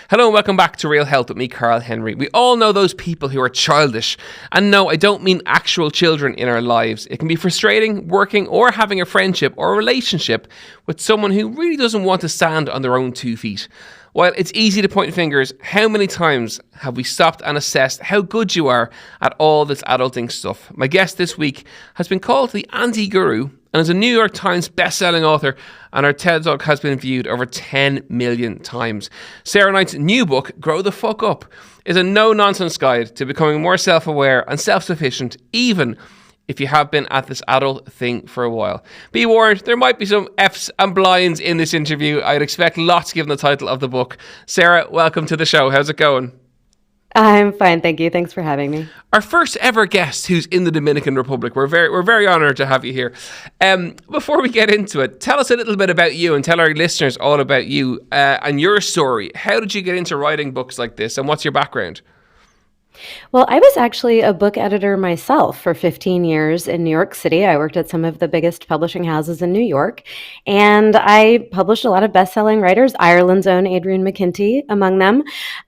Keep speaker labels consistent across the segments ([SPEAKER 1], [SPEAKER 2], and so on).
[SPEAKER 1] Hello and welcome back to Real Health with me, Karl Henry. We all know those people who are childish. And no, I don't mean actual children in our lives. It can be frustrating working or having a friendship or a relationship with someone who really doesn't want to stand on their own 2 feet. While it's easy to point fingers, how many times have we stopped and assessed how good you are at all this adulting stuff? My guest this week has been called the anti-guru and is a New York Times best-selling author, and her TED Talk has been viewed over 10 million times. Sarah Knight's new book, Grow the Fuck Up, is a no-nonsense guide to becoming more self-aware and self-sufficient, even if you have been at this adult thing for a while. Be warned, there might be some F's and blinds in this interview. I'd expect lots given the title of the book. Sarah, welcome to the show. How's it going?
[SPEAKER 2] I'm fine, thank you. Thanks for having me.
[SPEAKER 1] Our first ever guest who's in the Dominican Republic. We're very honoured to have you here. Before we get into it, tell us a little bit about you and tell our listeners all about you and your story. How did you get into writing books like this, and what's your background?
[SPEAKER 2] Well, I was actually a book editor myself for 15 years in New York City. I worked at some of the biggest publishing houses in New York, and I published a lot of best-selling writers, Ireland's own Adrian McKinty among them.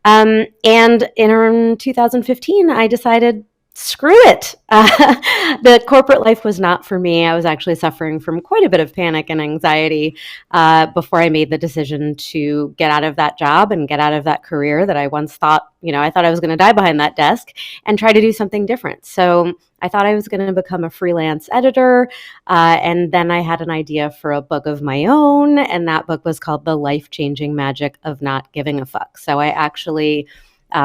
[SPEAKER 2] And in 2015, I decided, screw it. The corporate life was not for me. I was actually suffering from quite a bit of panic and anxiety before I made the decision to get out of that job and get out of that career that I once thought, I thought I was going to die behind that desk and try to do something different. So I thought I was going to become a freelance editor. And then I had an idea for a book of my own. And that book was called The Life-Changing Magic of Not Giving a Fuck. So I actually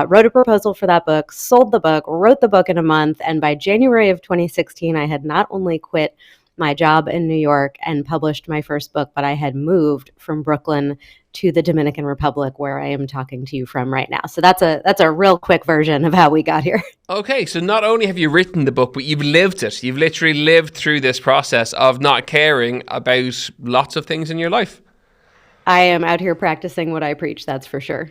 [SPEAKER 2] wrote a proposal for that book, sold the book, wrote the book in a month, and by January of 2016, I had not only quit my job in New York and published my first book, but I had moved from Brooklyn to the Dominican Republic, where I am talking to you from right now. So that's a real quick version of how we got here.
[SPEAKER 1] Okay, so not only have you written the book, but you've lived it. You've literally lived through this process of not caring about lots of things in your life.
[SPEAKER 2] I am out here practicing what I preach, that's for sure.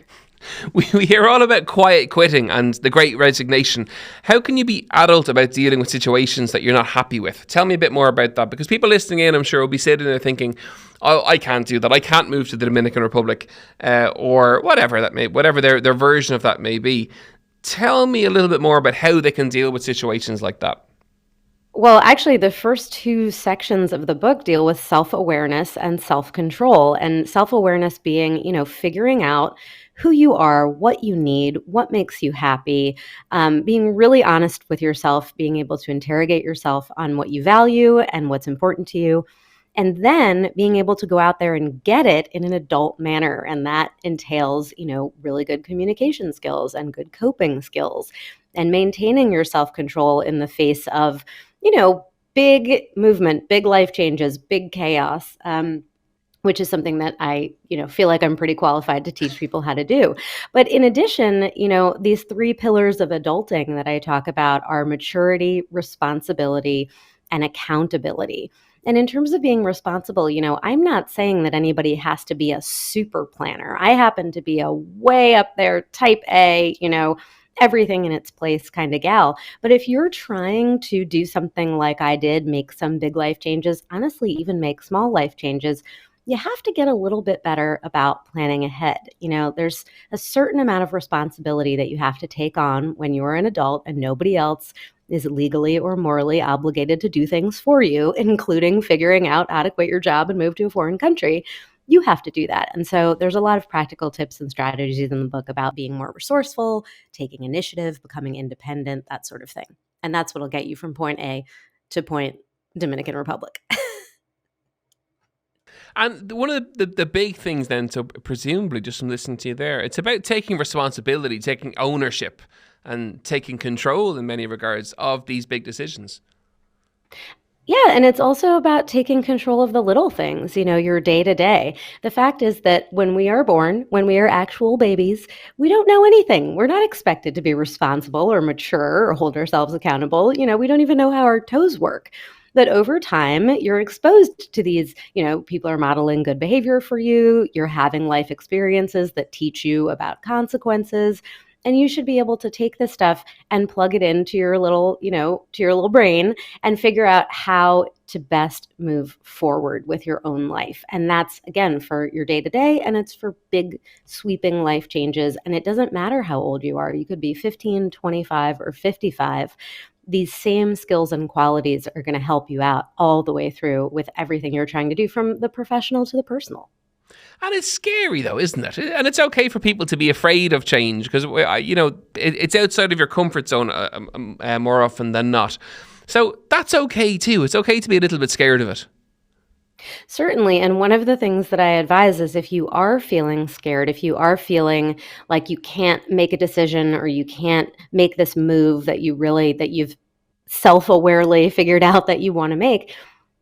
[SPEAKER 1] We hear all about quiet quitting and the great resignation. How can you be adult about dealing with situations that you're not happy with? Tell me a bit more about that, because people listening in, I'm sure, will be sitting there thinking, oh, I can't do that. I can't move to the Dominican Republic or whatever their version of that may be. Tell me a little bit more about how they can deal with situations like that.
[SPEAKER 2] Well, actually, the first 2 sections of the book deal with self-awareness and self-control, and self-awareness being, figuring out who you are, what you need, what makes you happy, being really honest with yourself, being able to interrogate yourself on what you value and what's important to you, and then being able to go out there and get it in an adult manner. And that entails, really good communication skills and good coping skills and maintaining your self-control in the face of, big movement, big life changes, big chaos, which is something that I, feel like I'm pretty qualified to teach people how to do. But in addition, these 3 pillars of adulting that I talk about are maturity, responsibility, and accountability. And in terms of being responsible, I'm not saying that anybody has to be a super planner. I happen to be a way up there, type A, everything in its place kind of gal. But if you're trying to do something like I did, make some big life changes, honestly, even make small life changes, you have to get a little bit better about planning ahead. There's a certain amount of responsibility that you have to take on when you're an adult and nobody else is legally or morally obligated to do things for you, including figuring out how to quit your job and move to a foreign country. You have to do that. And so there's a lot of practical tips and strategies in the book about being more resourceful, taking initiative, becoming independent, that sort of thing. And that's what'll get you from point A to point Dominican Republic.
[SPEAKER 1] And one of the big things then, so presumably just from listening to you there, it's about taking responsibility, taking ownership and taking control in many regards of these big decisions.
[SPEAKER 2] Yeah, and it's also about taking control of the little things, your day to day. The fact is that when we are born, when we are actual babies, we don't know anything. We're not expected to be responsible or mature or hold ourselves accountable. We don't even know how our toes work. But over time, you're exposed to these, people are modeling good behavior for you. You're having life experiences that teach you about consequences. and you should be able to take this stuff and plug it into your little, to your little brain and figure out how to best move forward with your own life. And that's, again, for your day to day, and it's for big sweeping life changes. And it doesn't matter how old you are. You could be 15, 25, or 55. These same skills and qualities are going to help you out all the way through with everything you're trying to do, from the professional to the personal.
[SPEAKER 1] And it's scary, though, isn't it? And it's okay for people to be afraid of change because, it's outside of your comfort zone more often than not. So that's okay, too. It's okay to be a little bit scared of it.
[SPEAKER 2] Certainly. And one of the things that I advise is, if you are feeling scared, if you are feeling like you can't make a decision or you can't make this move that you've self-awarely figured out that you want to make,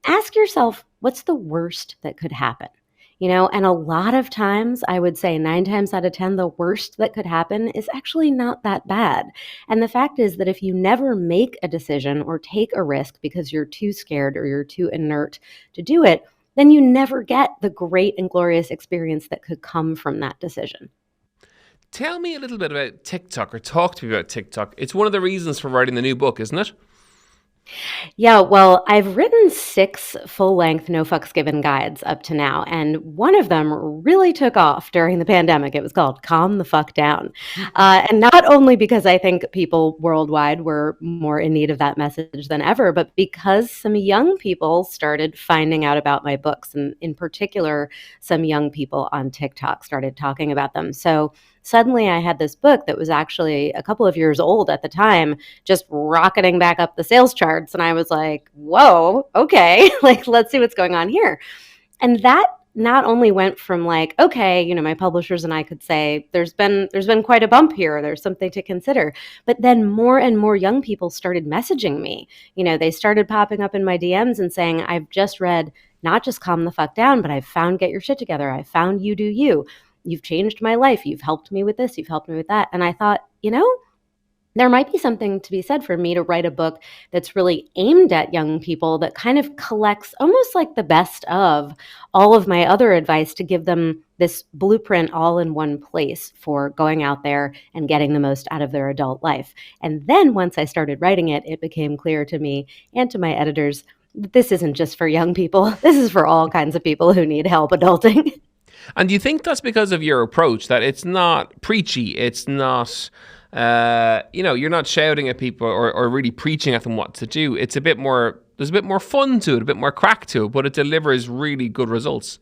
[SPEAKER 2] ask yourself, what's the worst that could happen? And a lot of times, I would say 9 times out of 10, the worst that could happen is actually not that bad. And the fact is that if you never make a decision or take a risk because you're too scared or you're too inert to do it, then you never get the great and glorious experience that could come from that decision.
[SPEAKER 1] Tell me a little bit about TikTok, or talk to me about TikTok. It's one of the reasons for writing the new book, isn't it?
[SPEAKER 2] Yeah, well, I've written 6 full-length no fucks given guides up to now, and one of them really took off during the pandemic. It was called Calm the Fuck Down. And not only because I think people worldwide were more in need of that message than ever, but because some young people started finding out about my books, and in particular, some young people on TikTok started talking about them. So suddenly I had this book that was actually a couple of years old at the time, just rocketing back up the sales charts. And I was like, whoa, okay, like, let's see what's going on here. And that not only went from like, okay, my publishers and I could say, there's been quite a bump here, there's something to consider. But then more and more young people started messaging me. They started popping up in my DMs and saying, I've just read not just Calm the Fuck Down, but I've found Get Your Shit Together. I found You Do You. You've changed my life. You've helped me with this. You've helped me with that. And I thought, there might be something to be said for me to write a book that's really aimed at young people, that kind of collects almost like the best of all of my other advice, to give them this blueprint all in one place for going out there and getting the most out of their adult life. And then once I started writing it, it became clear to me and to my editors that this isn't just for young people. This is for all kinds of people who need help adulting.
[SPEAKER 1] And do you think that's because of your approach, that it's not preachy, it's not, you're not shouting at people or really preaching at them what to do? It's there's a bit more fun to it, a bit more crack to it, but it delivers really good results.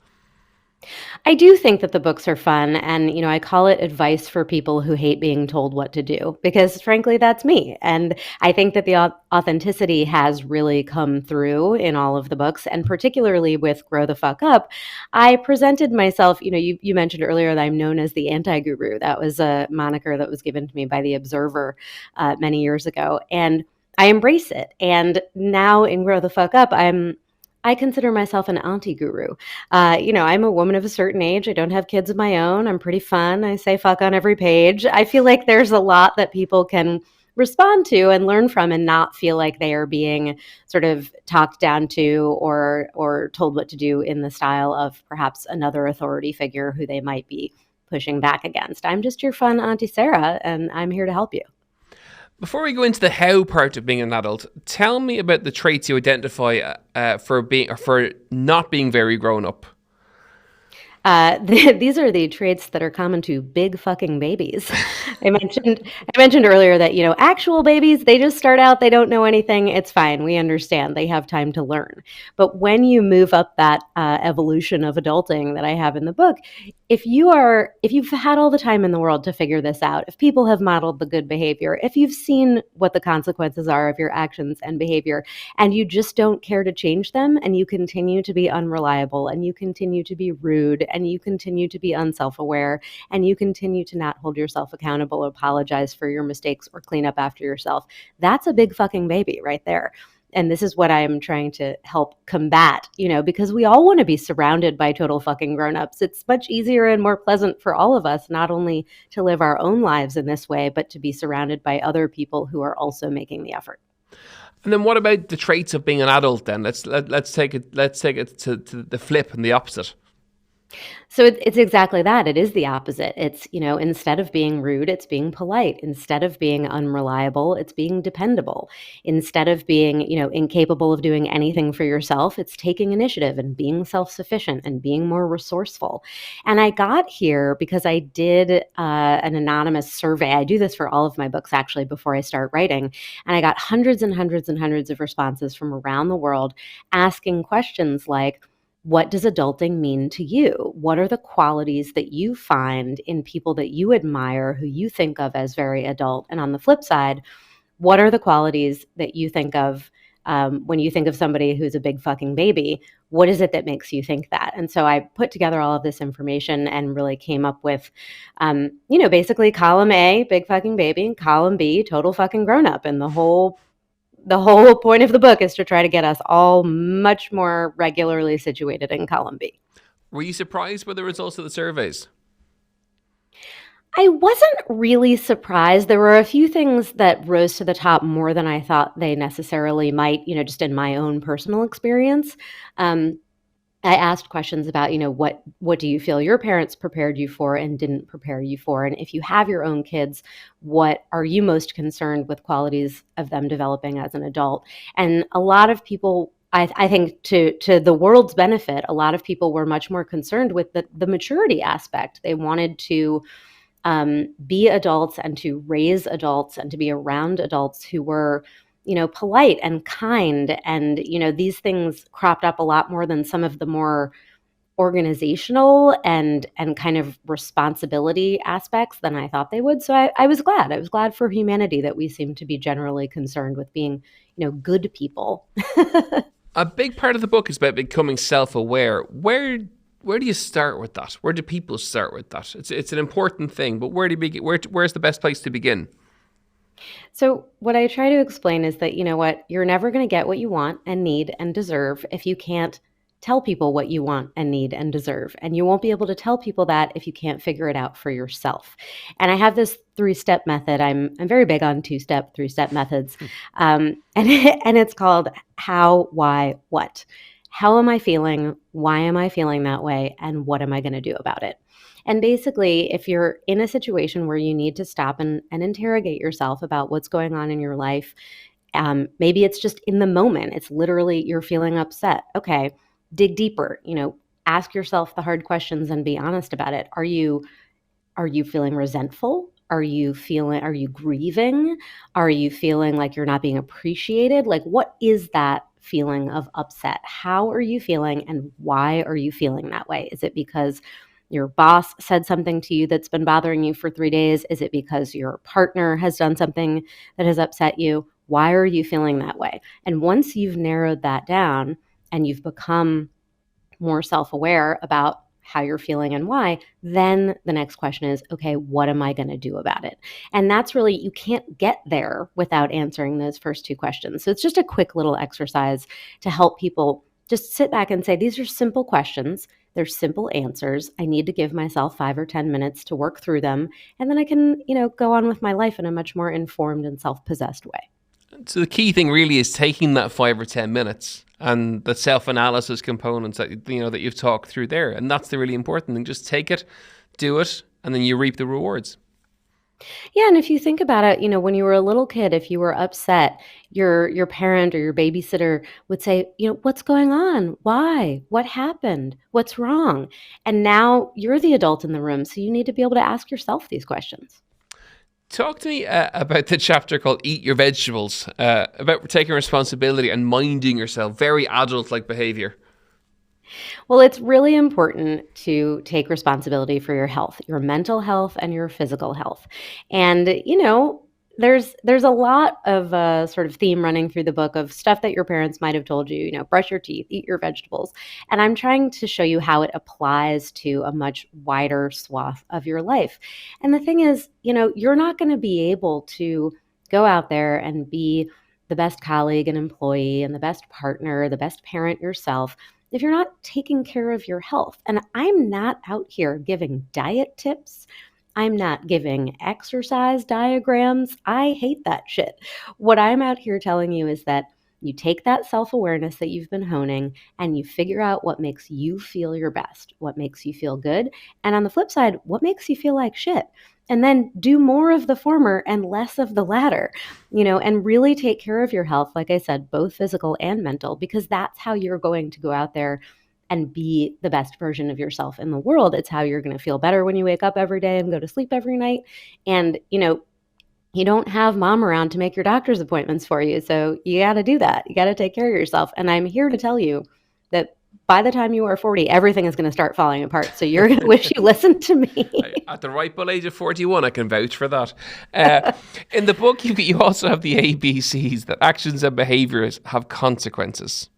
[SPEAKER 2] I do think that the books are fun, and I call it advice for people who hate being told what to do, because frankly, that's me. And I think that the authenticity has really come through in all of the books, and particularly with Grow the Fuck Up. I presented myself, you mentioned earlier that I'm known as the anti-guru. That was a moniker that was given to me by The Observer many years ago, and I embrace it. And now in Grow the Fuck Up, I consider myself an auntie guru. I'm a woman of a certain age. I don't have kids of my own. I'm pretty fun. I say fuck on every page. I feel like there's a lot that people can respond to and learn from, and not feel like they are being sort of talked down to or told what to do in the style of perhaps another authority figure who they might be pushing back against. I'm just your fun Auntie Sarah, and I'm here to help you.
[SPEAKER 1] Before we go into the how part of being an adult, tell me about the traits you identify for not being very grown up.
[SPEAKER 2] These are the traits that are common to big fucking babies. I mentioned earlier that, actual babies, they just start out, they don't know anything. It's fine. We understand. They have time to learn. But when you move up that evolution of adulting that I have in the book, if you've had all the time in the world to figure this out, if people have modeled the good behavior, if you've seen what the consequences are of your actions and behavior, and you just don't care to change them, and you continue to be unreliable, and you continue to be rude, and you continue to be unself-aware, and you continue to not hold yourself accountable, apologize for your mistakes, or clean up after yourself, that's a big fucking baby right there. And this is what I'm trying to help combat, because we all want to be surrounded by total fucking grown-ups. It's much easier and more pleasant for all of us, not only to live our own lives in this way, but to be surrounded by other people who are also making the effort.
[SPEAKER 1] And then what about the traits of being an adult then? Let's take it to the flip and the opposite.
[SPEAKER 2] So it's exactly that. It is the opposite. It's, instead of being rude, it's being polite. Instead of being unreliable, it's being dependable. Instead of being, incapable of doing anything for yourself, it's taking initiative and being self sufficient and being more resourceful. And I got here because I did an anonymous survey. I do this for all of my books actually before I start writing. And I got hundreds and hundreds and hundreds of responses from around the world asking questions like, what does adulting mean to you? What are the qualities that you find in people that you admire, who you think of as very adult? And on the flip side, what are the qualities that you think of when you think of somebody who's a big fucking baby? What is it that makes you think that? And so I put together all of this information and really came up with, basically column A, big fucking baby, and column B, total fucking grown up. And the whole point of the book is to try to get us all much more regularly situated in column B.
[SPEAKER 1] Were you surprised by the results of the surveys?
[SPEAKER 2] I wasn't really surprised. There were a few things that rose to the top more than I thought they necessarily might, just in my own personal experience. Um, I asked questions about, what do you feel your parents prepared you for and didn't prepare you for? And if you have your own kids, what are you most concerned with qualities of them developing as an adult? And a lot of people, I think to the world's benefit, a lot of people were much more concerned with the maturity aspect. They wanted to be adults and to raise adults and to be around adults who were polite and kind. And, these things cropped up a lot more than some of the more organizational and kind of responsibility aspects than I thought they would. So I was glad. I was glad for humanity that we seem to be generally concerned with being, good people.
[SPEAKER 1] A big part of the book is about becoming self-aware. Where do you start with that? Where do people start with that? It's an important thing, but where do you begin? Where's the best place to begin?
[SPEAKER 2] So, what I try to explain is that, you're never going to get what you want and need and deserve if you can't tell people what you want and need and deserve. And you won't be able to tell people that if you can't figure it out for yourself. And I have this 3-step method. I'm very big on 2-step, 3-step methods. And it's called how, why, what. How am I feeling? Why am I feeling that way? And what am I going to do about it? And basically, if you're in a situation where you need to stop and interrogate yourself about what's going on in your life, maybe it's just in the moment. It's literally you're feeling upset. Okay, dig deeper. Ask yourself the hard questions and be honest about it. Are you feeling resentful? Are you grieving? Are you feeling like you're not being appreciated? Like, what is that feeling of upset? How are you feeling and why are you feeling that way? Is it because your boss said something to you that's been bothering you for 3 days? Is it because your partner has done something that has upset you? Why are you feeling that way? And once you've narrowed that down and you've become more self-aware about how you're feeling and why, then the next question is, okay, what am I going to do about it? And that's really, you can't get there without answering those first two questions. So it's just a quick little exercise to help people just sit back and say, these are simple questions. They're simple answers. I need to give myself 5 or 10 minutes to work through them. And then I can, go on with my life in a much more informed and self-possessed way.
[SPEAKER 1] So the key thing really is taking that 5 or 10 minutes and the self-analysis components that you've talked through there, and that's the really important thing. Just take it, do it, and then you reap the rewards.
[SPEAKER 2] Yeah, and if you think about it, when you were a little kid, if you were upset, your parent or your babysitter would say, what's going on? Why? What happened? What's wrong? And now you're the adult in the room, so you need to be able to ask yourself these questions.
[SPEAKER 1] Talk to me about the chapter called Eat Your Vegetables, about taking responsibility and minding yourself, very adult-like behavior.
[SPEAKER 2] Well, it's really important to take responsibility for your health, your mental health and your physical health. And, there's a lot of sort of theme running through the book of stuff that your parents might have told you, brush your teeth, eat your vegetables. And I'm trying to show you how it applies to a much wider swath of your life. And the thing is, you're not going to be able to go out there and be the best colleague and employee and the best partner, the best parent yourself if you're not taking care of your health. And I'm not out here giving diet tips. I'm not giving exercise diagrams. I hate that shit. What I'm out here telling you is that You take that self-awareness that you've been honing and you figure out what makes you feel your best, what makes you feel good, and on the flip side, what makes you feel like shit. And then do more of the former and less of the latter, and really take care of your health, like I said, both physical and mental, because that's how you're going to go out there and be the best version of yourself in the world. It's how you're going to feel better when you wake up every day and go to sleep every night. And, you don't have mom around to make your doctor's appointments for you. So you got to do that. You got to take care of yourself. And I'm here to tell you that by the time you are 40, everything is going to start falling apart. So you're going to wish you listened to me.
[SPEAKER 1] At the ripe old age of 41, I can vouch for that. In the book, you also have the ABCs, that actions and behaviors have consequences.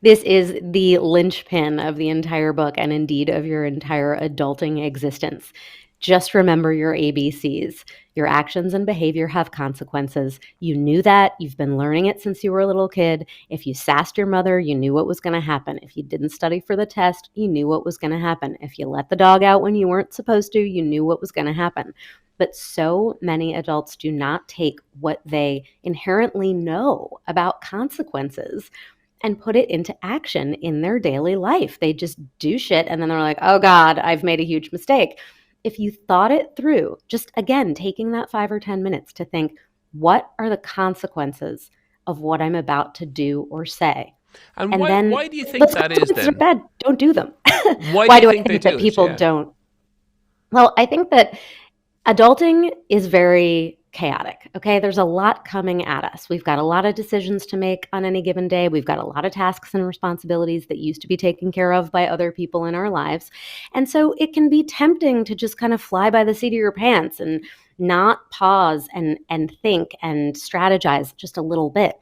[SPEAKER 2] This is the linchpin of the entire book and indeed of your entire adulting existence. Just remember your ABCs. Your actions and behavior have consequences. You knew that. You've been learning it since you were a little kid. If you sassed your mother, you knew what was going to happen. If you didn't study for the test, you knew what was going to happen. If you let the dog out when you weren't supposed to, you knew what was going to happen. But so many adults do not take what they inherently know about consequences and put it into action in their daily life. They just do shit and then they're like, oh God, I've made a huge mistake. If you thought it through, just again, taking that 5 or 10 minutes to think, what are the consequences of what I'm about to do or say?
[SPEAKER 1] And why do you think that is then?
[SPEAKER 2] Are bad. Don't do them.
[SPEAKER 1] Why do you think that
[SPEAKER 2] people don't? Well, I think that adulting is very chaotic. Okay. There's a lot coming at us. We've got a lot of decisions to make on any given day. We've got a lot of tasks and responsibilities that used to be taken care of by other people in our lives. And so it can be tempting to just kind of fly by the seat of your pants and not pause and think and strategize just a little bit.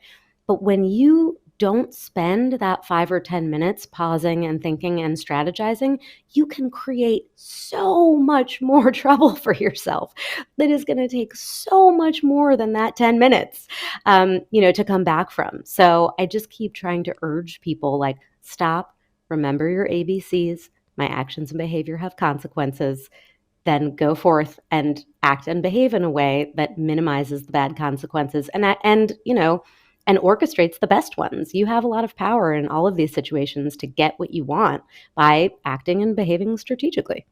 [SPEAKER 2] But when you don't spend that 5 or 10 minutes pausing and thinking and strategizing, you can create so much more trouble for yourself that is going to take so much more than that 10 minutes, to come back from. So I just keep trying to urge people, like, stop, remember your ABCs. My actions and behavior have consequences. Then go forth and act and behave in a way that minimizes the bad consequences and orchestrates the best ones. You have a lot of power in all of these situations to get what you want by acting and behaving strategically.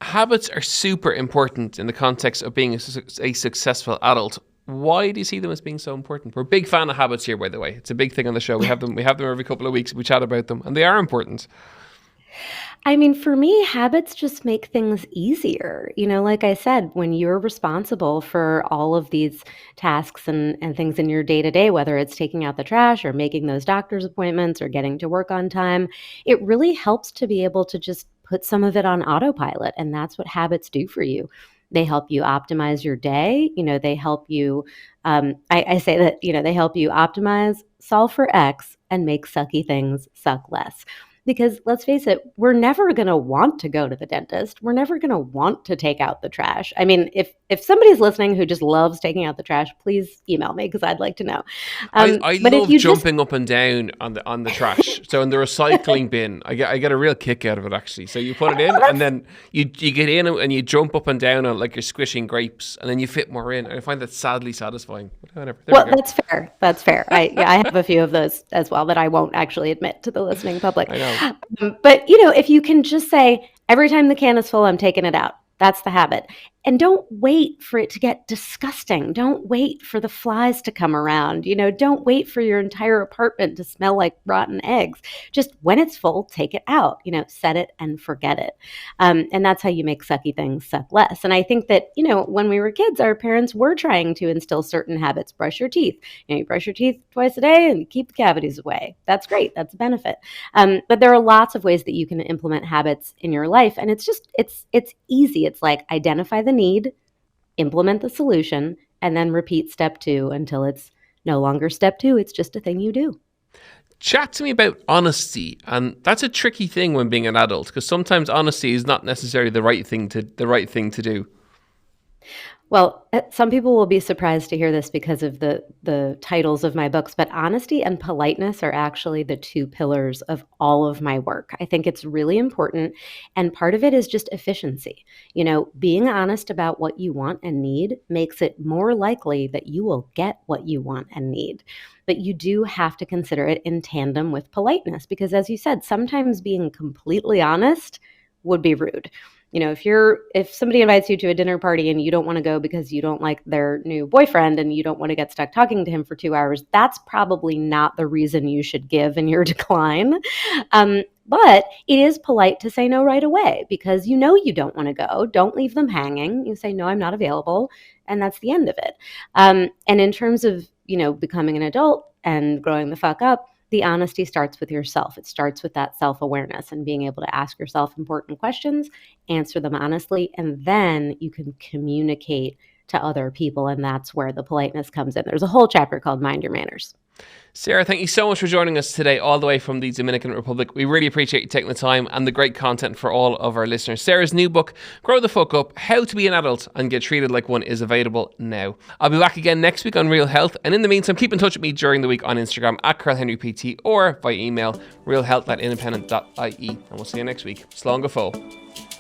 [SPEAKER 1] Habits are super important in the context of being a successful adult. Why do you see them as being so important? We're a big fan of habits here, by the way. It's a big thing on the show. We have them every couple of weeks. We chat about them, and they are important.
[SPEAKER 2] I mean, for me, habits just make things easier. Like I said, when you're responsible for all of these tasks and things in your day to day, whether it's taking out the trash or making those doctor's appointments or getting to work on time, it really helps to be able to just put some of it on autopilot. And that's what habits do for you. They help you optimize your day. They help you, I say that, they help you optimize, solve for X, and make sucky things suck less. Because let's face it, we're never going to want to go to the dentist. We're never going to want to take out the trash. I mean, if somebody's listening who just loves taking out the trash, please email me because I'd like to know.
[SPEAKER 1] I love jumping up and down on the trash. So in the recycling bin, I get a real kick out of it, actually. So you put it in and then you get in and you jump up and down on like you're squishing grapes and then you fit more in. And I find that sadly satisfying. Whatever.
[SPEAKER 2] Well, that's fair. That's fair. I have a few of those as well that I won't actually admit to the listening public.
[SPEAKER 1] I know.
[SPEAKER 2] But, if you can just say, every time the can is full, I'm taking it out. That's the habit. And don't wait for it to get disgusting. Don't wait for the flies to come around. Don't wait for your entire apartment to smell like rotten eggs. Just when it's full, take it out, set it and forget it. And that's how you make sucky things suck less. And I think that, when we were kids, our parents were trying to instill certain habits. Brush your teeth. You brush your teeth twice a day and keep the cavities away. That's great. That's a benefit. But there are lots of ways that you can implement habits in your life. And it's easy. It's like identify the need, implement the solution, and then repeat step 2 until it's no longer step 2. It's just a thing you do.
[SPEAKER 1] Chat to me about honesty, and that's a tricky thing when being an adult because sometimes honesty is not necessarily the right thing to do.
[SPEAKER 2] Well, some people will be surprised to hear this because of the titles of my books, but honesty and politeness are actually the two pillars of all of my work. I think it's really important, and part of it is just efficiency. Being honest about what you want and need makes it more likely that you will get what you want and need. But you do have to consider it in tandem with politeness because, as you said, sometimes being completely honest would be rude. If somebody invites you to a dinner party and you don't want to go because you don't like their new boyfriend and you don't want to get stuck talking to him for 2 hours, that's probably not the reason you should give in your decline. But it is polite to say no right away because you don't want to go. Don't leave them hanging. You say, no, I'm not available. And that's the end of it. And in terms of, becoming an adult and growing the fuck up, the honesty starts with yourself. It starts with that self-awareness and being able to ask yourself important questions, answer them honestly, and then you can communicate to other people. And that's where the politeness comes in. There's a whole chapter called Mind Your Manners.
[SPEAKER 1] Sarah, thank you so much for joining us today, all the way from the Dominican Republic. We really appreciate you taking the time and the great content for all of our listeners. Sarah's new book, Grow the Fuck Up, How to Be an Adult and Get Treated Like One, is available now. I'll be back again next week on Real Health. And in the meantime, keep in touch with me during the week on Instagram at KarlHenryPT or by email, realhealth@independent.ie. And we'll see you next week. Slán go fóill.